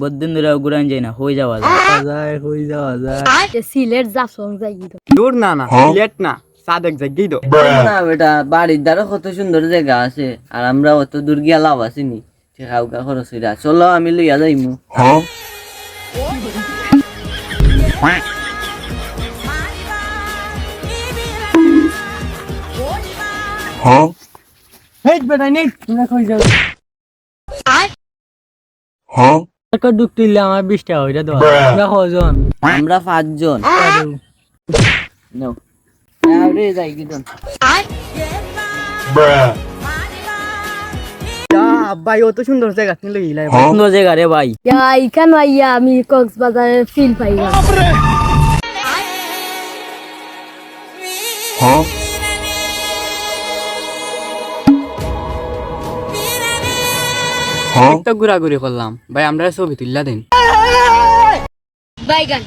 বদিন ধরে ঘুরান যায় না, হয়ে যাওয়া যায়। সিলেট যাসং যাই তো দূর না না সিলেট না সাদেক জাগি তো না বেটা, বাড়ির দ্বারা কত সুন্দর জায়গা আছে, আর আমরা অত দূর গিয়া লাভ আসিনি। ঠেকাউকা খরচ হইরা, চলো আমি লইয়া যাইমু। হেই বেটা নেই তোমরা কই যাও ডুব তুললে আমার 20 টাকা হইরা দেওয়া। তোমরা কজন? আমরা 5 জন। নাও আরে যাই কিদন। ভাই অত সুন্দর জায়গা তুমি লইলাই সুন্দর জায়গা রে ভাই। ইখান আইয়া আমি কক্সবাজারে ফিল পাই না। একটা ঘোরাঘুরি করলাম ভাই, আমরা ছবি তুললা দেন। বাইগান